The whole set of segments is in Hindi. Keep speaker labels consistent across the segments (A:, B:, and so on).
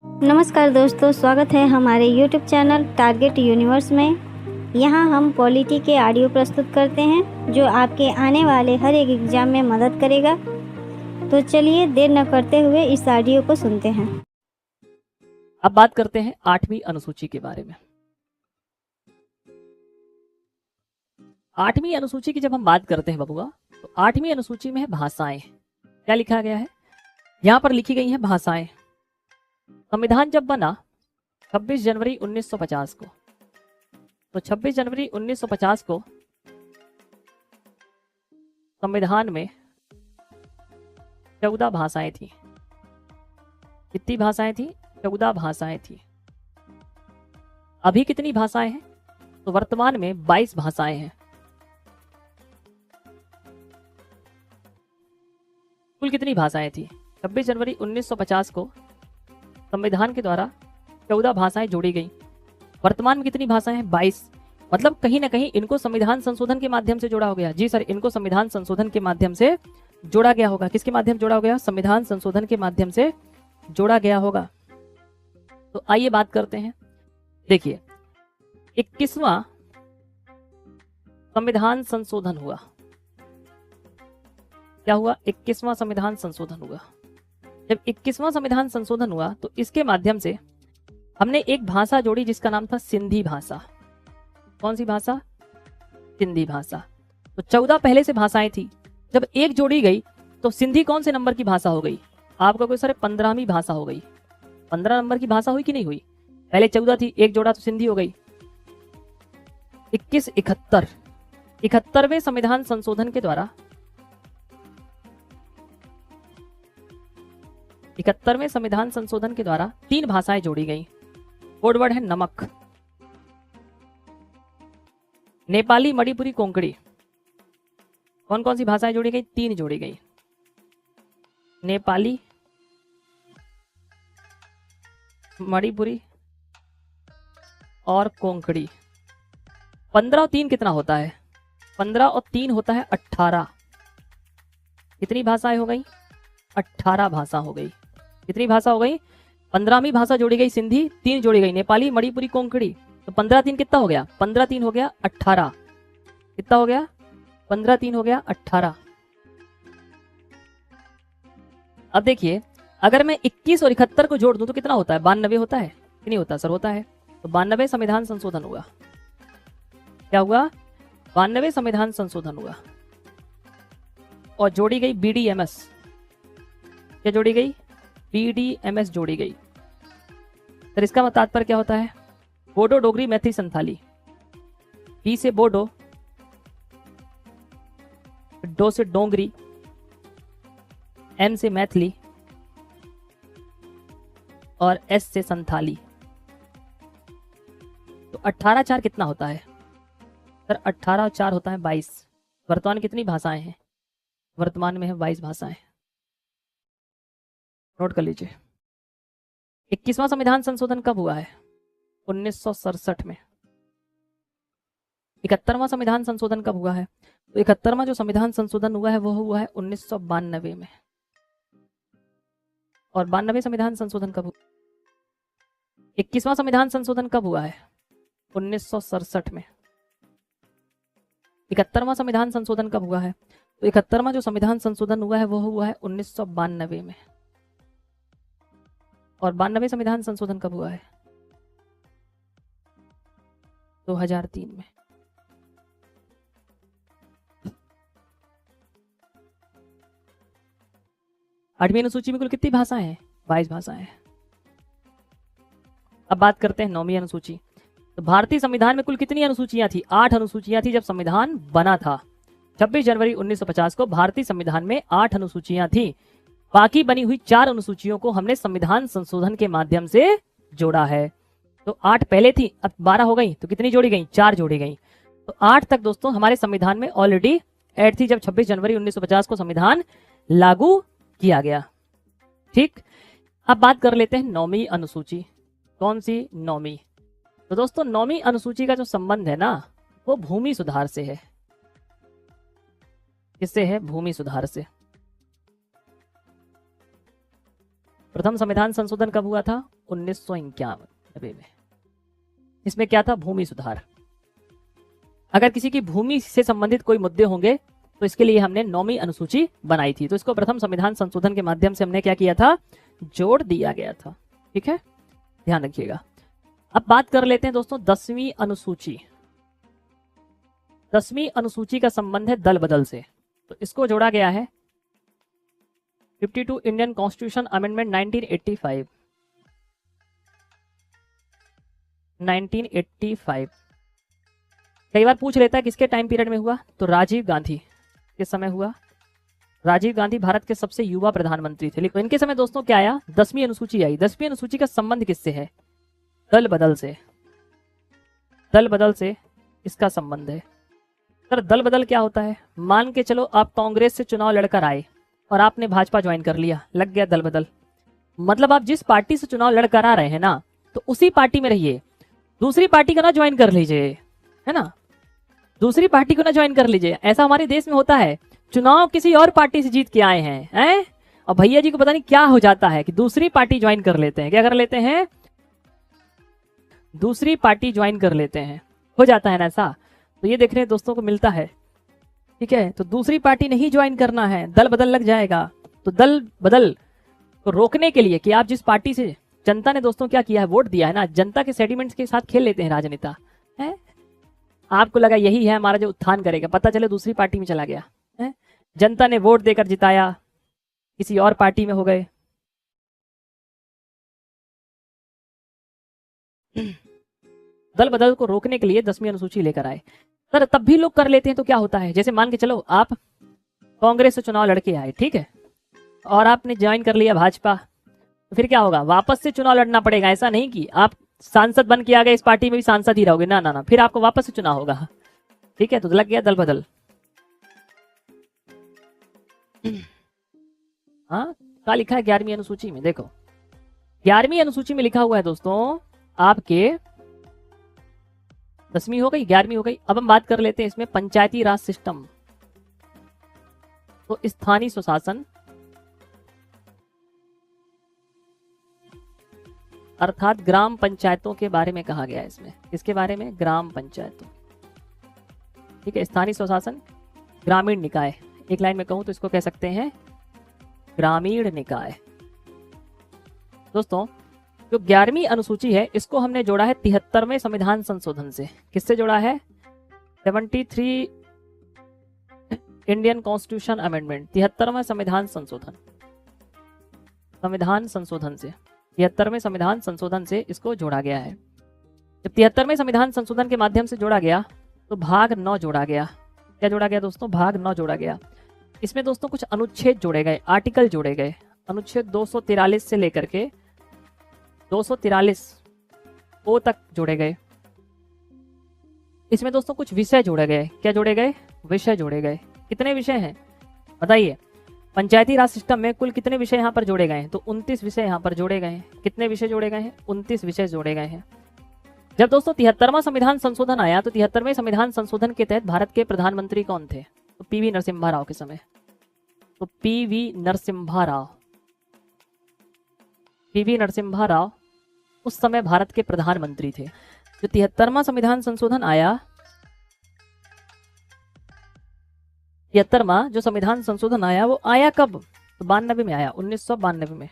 A: नमस्कार दोस्तों, स्वागत है हमारे YouTube चैनल टारगेट यूनिवर्स में। यहाँ हम पॉलिटी के ऑडियो प्रस्तुत करते हैं जो आपके आने वाले हर एक एग्जाम में मदद करेगा। तो चलिए देर न करते हुए इस ऑडियो को सुनते हैं।
B: अब बात करते हैं 8वीं अनुसूची के बारे में। 8वीं अनुसूची की जब हम बात करते हैं बबुआ, तो 8वीं अनुसूची में है भाषाएं। क्या लिखा गया है? यहाँ पर लिखी गई है भाषाएं। संविधान जब बना 26 जनवरी 1950 को, तो 26 जनवरी 1950 को संविधान में 14 भाषाएं थी। कितनी भाषाएं थी? 14 भाषाएं थी। अभी कितनी भाषाएं हैं? तो वर्तमान में 22 भाषाएं हैं। कुल कितनी भाषाएं थी? 26 जनवरी 1950 को संविधान के द्वारा 14 भाषाएं जोड़ी गई। वर्तमान में कितनी भाषाएं हैं? 22। मतलब कहीं ना कहीं इनको संविधान संशोधन के माध्यम से जोड़ा हो गया। जी सर, इनको संविधान संशोधन के माध्यम से जोड़ा गया होगा। किसके माध्यम जोड़ा हो गया? संविधान संशोधन के माध्यम से जोड़ा गया होगा। तो आइए बात करते हैं। देखिए, 21वां संविधान संशोधन हुआ। क्या हुआ? 21वां संविधान संशोधन हुआ। जब 21वां संविधान संशोधन हुआ तो इसके माध्यम से हमने एक भाषा जोड़ी जिसका नाम था सिंधी भाषा। कौन सी भाषा? सिंधी भाषा। तो 14 पहले से भाषाएं थी, जब एक जोड़ी गई तो सिंधी कौन से नंबर की भाषा हो गई? आपका कोई सर 15वीं भाषा हो गई। 15 नंबर की भाषा हुई कि नहीं हुई? पहले 14 थी, एक जोड़ा तो सिंधी हो गई। 71वें संविधान संशोधन के द्वारा 71वें संविधान संशोधन के द्वारा 3 भाषाएं जोड़ी गई। कोड वर्ड है नमक। नेपाली, मणिपुरी, कोंकणी। कौन कौन सी भाषाएं जोड़ी गई? 3 जोड़ी गई। नेपाली, मणिपुरी और कोंकणी। 15 और 3 कितना होता है? 15 और 3 होता है 18। कितनी भाषाएं हो गई? 18 भाषा हो गई। कितनी भाषा हो गई? 15वीं भाषा जोड़ी गई सिंधी, 3 जोड़ी गई नेपाली, मणिपुरी, कोंकणी। तो 15 3 कितना हो गया? 15 3 हो गया 18। कितना हो गया? 15 3 हो गया 18। अब देखिए, अगर मैं 21 और 71 को जोड़ दूं तो कितना होता है? 92 होता है कि नहीं होता? सर होता है। तो 92 संविधान संशोधन हुआ। क्या हुआ? 92 संविधान संशोधन हुआ और जोड़ी गई बीडीएमएस। क्या जोड़ी गई? बीडीएमएस जोड़ी गई। सर इसका तात्पर्य क्या होता है? बोडो, डोगरी, मैथिली, संथाली। बी से बोडो, डो से डोंगरी, एम से मैथिली और एस से संथाली। तो 18 4 कितना होता है? सर 18 और 4 होता है 22। वर्तमान में कितनी भाषाएं हैं? वर्तमान में है 22 भाषाएं। नोट कर लीजिए। 21वां संविधान संशोधन कब हुआ है? 1967 में। 71वां संविधान संशोधन कब हुआ है? तो 71वां जो संविधान संशोधन हुआ है वो हुआ है 1992 में। और 92 संविधान संशोधन कब हुआ? 21वां संविधान संशोधन कब हुआ है? 1967 में। 71वां संविधान संशोधन कब हुआ है? तो 71वां जो संविधान संशोधन हुआ है वो हुआ है 1992 में। और 92 संविधान संशोधन कब हुआ है? 2003 में। आठवीं अनुसूची में कुल कितनी भाषाएं हैं? 22 भाषाएं हैं। अब बात करते हैं 9वीं अनुसूची। तो भारतीय संविधान में कुल कितनी अनुसूचियां थी? 8 अनुसूचियां थी जब संविधान बना था। 26 जनवरी 1950 को भारतीय संविधान में 8 अनुसूचियां थी। बाकी बनी हुई 4 अनुसूचियों को हमने संविधान संशोधन के माध्यम से जोड़ा है। तो 8 पहले थी, अब 12 हो गई। तो कितनी जोड़ी गई? 4 जोड़ी गई। तो 8 तक दोस्तों हमारे संविधान में ऑलरेडी ऐड थी जब 26 जनवरी 1950 को संविधान लागू किया गया। ठीक, अब बात कर लेते हैं 9वीं अनुसूची। कौन सी? 9वीं। तो दोस्तों 9वीं अनुसूची का जो संबंध है ना, वो भूमि सुधार से है। किससे है? भूमि सुधार से। प्रथम संविधान संशोधन कब हुआ था? 1991 में। इसमें क्या था? भूमि सुधार। अगर किसी की भूमि से संबंधित कोई मुद्दे होंगे तो इसके लिए हमने 9वीं अनुसूची बनाई थी, तो इसको प्रथम संविधान संशोधन के माध्यम से हमने क्या किया था? जोड़ दिया गया था। ठीक है, ध्यान रखिएगा। अब बात कर लेते हैं दोस्तों 10वीं अनुसूची। 10वीं अनुसूची का संबंध है दल बदल से, तो इसको जोड़ा गया है 52 इंडियन कॉन्स्टिट्यूशन अमेंडमेंट 1985। 1985 कई बार पूछ लेता है किसके टाइम पीरियड में हुआ, तो राजीव गांधी के समय हुआ। राजीव गांधी भारत के सबसे युवा प्रधानमंत्री थे। लेकिन इनके समय दोस्तों क्या आया? 10वीं अनुसूची आई। 10वीं अनुसूची का संबंध किससे है? दल बदल से। दल बदल से इसका संबंध है। सर दल बदल क्या होता है? मान के चलो आप कांग्रेस से चुनाव लड़कर आए और आपने भाजपा ज्वाइन कर लिया, लग गया दल बदल। मतलब आप जिस पार्टी से चुनाव लड़कर आ रहे हैं ना, तो उसी पार्टी में रहिए, दूसरी पार्टी का ना ज्वाइन कर लीजिए, है ना, दूसरी पार्टी को ना ज्वाइन कर लीजिए। ऐसा हमारे देश में होता है, चुनाव किसी और पार्टी से जीत के आए हैं और भैया जी को पता नहीं क्या हो जाता है कि दूसरी पार्टी ज्वाइन कर लेते हैं। क्या कर लेते हैं? दूसरी पार्टी ज्वाइन कर लेते हैं, हो जाता है ना ऐसा। तो ये देखने दोस्तों को मिलता है। ठीक है, तो दूसरी पार्टी नहीं ज्वाइन करना है, दल बदल लग जाएगा। तो दल बदल को रोकने के लिए कि आप जिस पार्टी से, जनता ने दोस्तों क्या किया है? वोट दिया है ना, जनता के सेंटिमेंट्स के साथ खेल लेते हैं राजनेता है। आपको लगा यही है हमारा जो उत्थान करेगा, पता चले दूसरी पार्टी में चला गया है। जनता ने वोट देकर जिताया, किसी और पार्टी में हो गए। दल बदल को रोकने के लिए 10वीं अनुसूची लेकर आए। सर तब भी लोग कर लेते हैं तो क्या होता है? जैसे मान के चलो आप कांग्रेस से चुनाव लड़के आए, ठीक है, और आपने ज्वाइन कर लिया भाजपा, तो फिर क्या होगा? वापस से चुनाव लड़ना पड़ेगा। ऐसा नहीं कि आप सांसद बन के आ गए, इस पार्टी में भी सांसद ही रहोगे, ना ना ना, फिर आपको वापस से चुनाव होगा। ठीक है, तो लग गया दल बदल। हाँ, क्या लिखा है 11वीं अनुसूची में? देखो 11वीं अनुसूची में लिखा हुआ है दोस्तों आपके, 10वीं हो गई, 11वीं हो गई। अब हम बात कर लेते हैं इसमें पंचायती राज सिस्टम। तो स्थानीय स्वशासन अर्थात ग्राम पंचायतों के बारे में कहा गया है इसमें। किसके बारे में? ग्राम पंचायतों। ठीक है, स्थानीय स्वशासन, ग्रामीण निकाय। एक लाइन में कहूं तो इसको कह सकते हैं ग्रामीण निकाय। दोस्तों जो 11वीं अनुसूची है इसको हमने जोड़ा है 73वें संविधान संशोधन से। किससे जोड़ा है? 73 इंडियन कॉन्स्टिट्यूशन अमेंडमेंट, 73वां संविधान संशोधन। संविधान संशोधन से, 73वें संविधान संशोधन से इसको जोड़ा गया है। जब 73वें संविधान संशोधन के माध्यम से जोड़ा गया तो भाग 9 जोड़ा गया। क्या जोड़ा गया दोस्तों? भाग 9 जोड़ा गया। इसमें दोस्तों कुछ अनुच्छेद जोड़े गए, आर्टिकल जोड़े गए। अनुच्छेद 243 से लेकर के 243 ओ तक जोड़े गए। इसमें दोस्तों कुछ विषय जोड़े गए। क्या जोड़े गए? विषय जोड़े गए। कितने विषय हैं बताइए? पंचायती राज सिस्टम में कुल कितने विषय यहाँ पर जोड़े गए हैं? तो 29 विषय यहाँ पर जोड़े गए हैं। कितने विषय जोड़े गए हैं? 29 विषय जोड़े गए हैं। जब दोस्तों 73वां संविधान संशोधन आया तो 73वें संविधान संशोधन के तहत भारत के प्रधानमंत्री कौन थे? तो पीवी नरसिम्हा राव के समय। तो पीवी नरसिम्हा राव, पीवी नरसिम्हा राव उस समय भारत के प्रधानमंत्री थे। जो 73वां संविधान संशोधन आया, 73वां जो संविधान संशोधन आया वो आया कब? तो 92 में आया, 1992 में।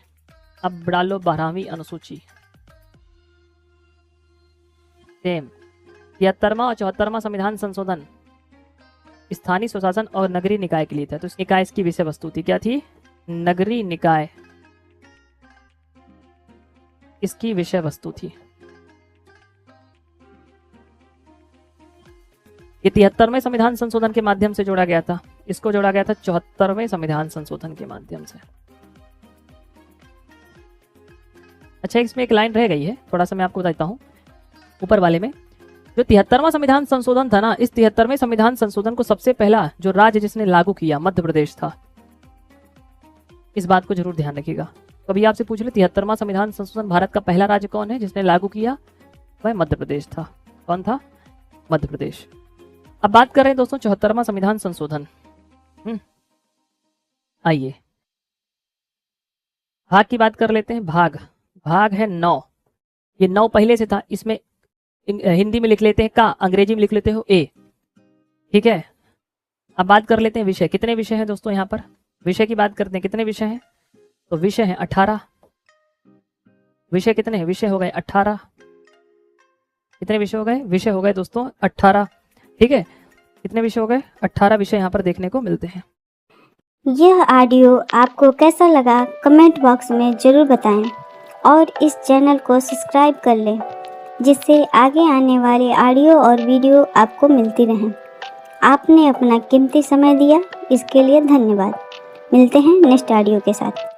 B: अब डालो 12वीं अनुसूची। सेम 73वां और 74वां संविधान संशोधन स्थानीय स्वशासन और नगरीय निकाय के लिए था। तो इस निकाय की विषय वस्तु थी। क्या थी? नगरीय निकाय इसकी विषय वस्तु थी। ये 73वें संविधान संशोधन के माध्यम से जोड़ा गया था। इसको जोड़ा गया था 74वें संविधान संशोधन के माध्यम से। अच्छा, इसमें एक लाइन रह गई है, थोड़ा सा मैं आपको बताता हूं। ऊपर वाले में जो 73वां संविधान संशोधन था ना, इस 73वें संविधान संशोधन को सबसे पहला जो राज्य जिसने लागू किया मध्य प्रदेश था। इस बात को जरूर ध्यान रखिएगा। कभी आपसे पूछ ले 73वां संविधान संशोधन भारत का पहला राज्य कौन है जिसने लागू किया? वह मध्य प्रदेश था। कौन था? मध्य प्रदेश। अब बात कर रहे हैं दोस्तों 74वां संविधान संशोधन। आइए भाग की बात कर लेते हैं। भाग भाग है 9, ये 9 पहले से था, इसमें हिंदी में लिख लेते हैं का, अंग्रेजी में लिख लेते हो ए। ठीक है, अब बात कर लेते हैं विषय। कितने विषय हैं दोस्तों यहाँ पर? विषय की बात करते हैं, कितने विषय हैं? तो विषय है 18। विषय कितने हैं? विषय हो गए 18। कितने विषय हो गए? विषय हो गए दोस्तों 18। ठीक है, कितने विषय हो गए? 18 विषय यहाँ पर देखने को मिलते हैं।
A: यह ऑडियो आपको कैसा लगा कमेंट बॉक्स में ज़रूर बताएं और इस चैनल को सब्सक्राइब कर लें, जिससे आगे आने वाले ऑडियो और वीडियो आपको मिलती रहें। आपने अपना कीमती समय दिया, इसके लिए धन्यवाद। मिलते हैं नेक्स्ट ऑडियो के साथ।